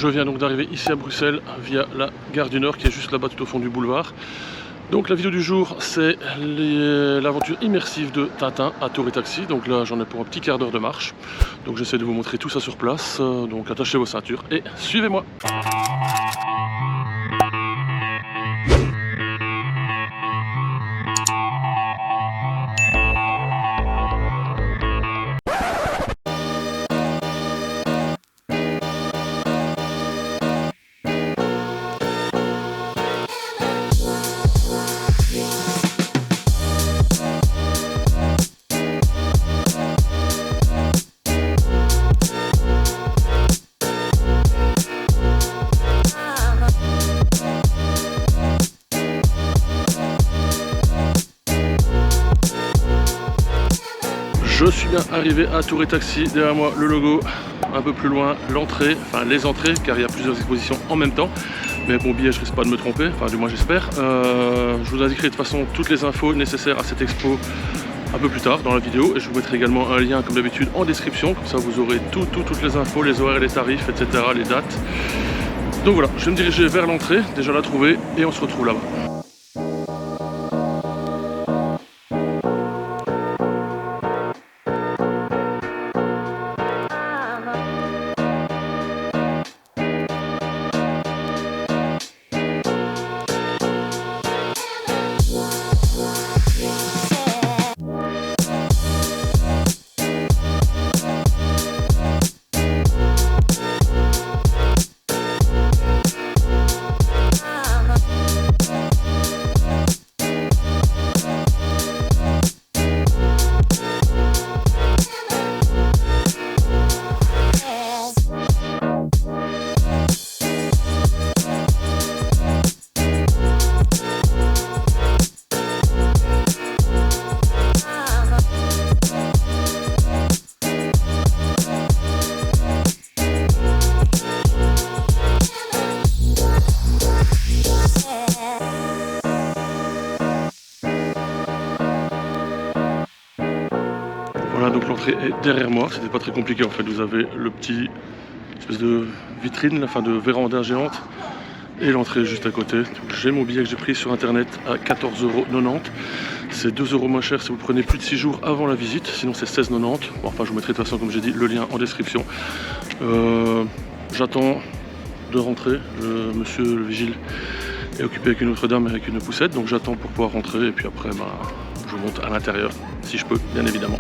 Je viens donc d'arriver ici à Bruxelles via la gare du Nord qui est juste là-bas tout au fond du boulevard. Donc la vidéo du jour c'est l'aventure immersive de Tintin à Tour et Taxi. Donc là j'en ai pour un petit quart d'heure de marche. Donc j'essaie de vous montrer tout ça sur place. Donc attachez vos ceintures et suivez-moi. Je suis bien arrivé à Tour et Taxi, derrière moi le logo, un peu plus loin l'entrée, enfin les entrées car il y a plusieurs expositions en même temps. Mais mon billet je risque pas de me tromper, enfin du moins j'espère. Je vous indiquerai de toute façon toutes les infos nécessaires à cette expo un peu plus tard dans la vidéo. Et je vous mettrai également un lien comme d'habitude en description, comme ça vous aurez toutes les infos, les horaires, les tarifs, etc., les dates. Donc voilà, je vais me diriger vers l'entrée, déjà la trouver, et on se retrouve là-bas. Voilà, donc l'entrée est derrière moi, c'était pas très compliqué en fait. Vous avez le petit espèce de vitrine, enfin de véranda géante, et l'entrée juste à côté. J'ai mon billet que j'ai pris sur internet à 14,90 €. C'est 2 € moins cher si vous prenez plus de 6 jours avant la visite, sinon c'est 16,90 €. Bon, enfin je vous mettrai de toute façon comme j'ai dit le lien en description. J'attends de rentrer, monsieur le vigile est occupé avec une autre dame avec une poussette, donc j'attends pour pouvoir rentrer et puis après je monte à l'intérieur si je peux, bien évidemment.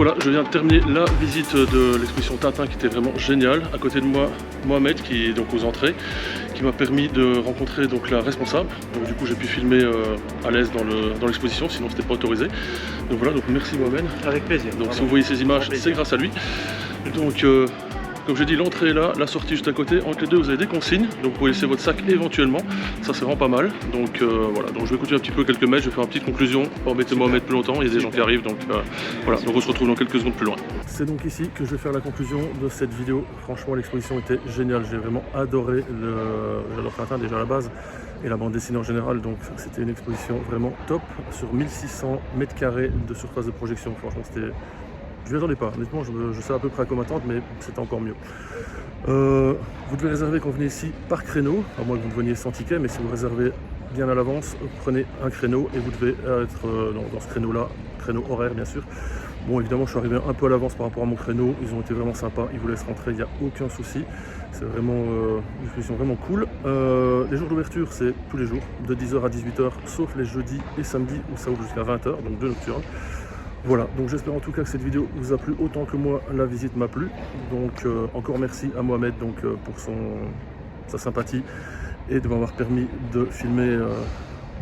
voilà, je viens de terminer la visite de l'exposition Tintin qui était vraiment géniale. À côté de moi, Mohamed qui est donc aux entrées, qui m'a permis de rencontrer donc la responsable. Donc du coup j'ai pu filmer à l'aise dans l'exposition, sinon c'était pas autorisé. Donc voilà, donc merci Mohamed. Avec plaisir. Donc si vous voyez ces images, c'est grâce à lui. Donc comme j'ai dit, l'entrée est là, la sortie juste à côté. Entre les deux, vous avez des consignes, donc vous pouvez laisser votre sac éventuellement. Ça, c'est vraiment pas mal. Donc voilà, donc je vais continuer un petit peu quelques mètres, je vais faire une petite conclusion. Pas embêter Mohamed plus longtemps, il y a des gens qui arrivent, donc voilà, donc on se retrouve dans quelques secondes plus loin. C'est donc ici que je vais faire la conclusion de cette vidéo. Franchement, l'exposition était géniale, j'ai vraiment adoré j'adore Tintin déjà à la base, et la bande dessinée en général, donc c'était une exposition vraiment top, sur 1600 mètres carrés de surface de projection. Franchement, c'était... Je ne m'y attendais pas, honnêtement, je sais à peu près à quoi m'attendre, mais c'était encore mieux. Vous devez réserver quand vous venez ici par créneau, à moins que vous ne veniez sans ticket, mais si vous réservez bien à l'avance, prenez un créneau et vous devez être dans ce créneau-là, créneau horaire bien sûr. Bon, évidemment, je suis arrivé un peu à l'avance par rapport à mon créneau, ils ont été vraiment sympas, ils vous laissent rentrer, il n'y a aucun souci. C'est vraiment une exposition vraiment cool. Les jours d'ouverture, c'est tous les jours, de 10h à 18h, sauf les jeudis et samedis où ça ouvre jusqu'à 20h, donc 2 nocturnes. Voilà, donc j'espère en tout cas que cette vidéo vous a plu autant que moi la visite m'a plu. Donc encore merci à Mohamed donc, pour sa sympathie et de m'avoir permis de filmer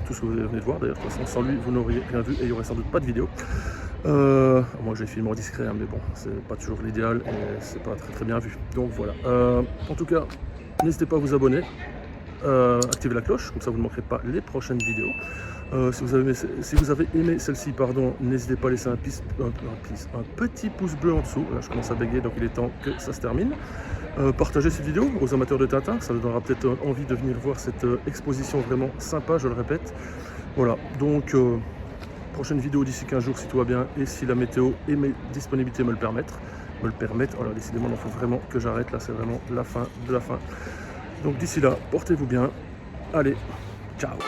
tout ce que vous venez de voir. D'ailleurs, de toute façon, sans lui, vous n'auriez rien vu et il n'y aurait sans doute pas de vidéo. Moi j'ai filmé en discret, hein, mais bon, c'est pas toujours l'idéal et c'est pas très bien vu. Donc voilà, en tout cas, n'hésitez pas à vous abonner. Activez la cloche, comme ça vous ne manquerez pas les prochaines vidéos. Si vous avez aimé celle-ci, n'hésitez pas à laisser un petit pouce bleu en dessous. Là, je commence à bégayer, donc il est temps que ça se termine. Partagez cette vidéo aux amateurs de Tintin, ça vous donnera peut-être envie de venir voir cette exposition vraiment sympa, je le répète. Voilà, donc prochaine vidéo d'ici 15 jours si tout va bien et si la météo et mes disponibilités me le permettent. Alors décidément, il faut vraiment que j'arrête, là c'est vraiment la fin de la fin. Donc d'ici là, portez-vous bien. Allez, ciao.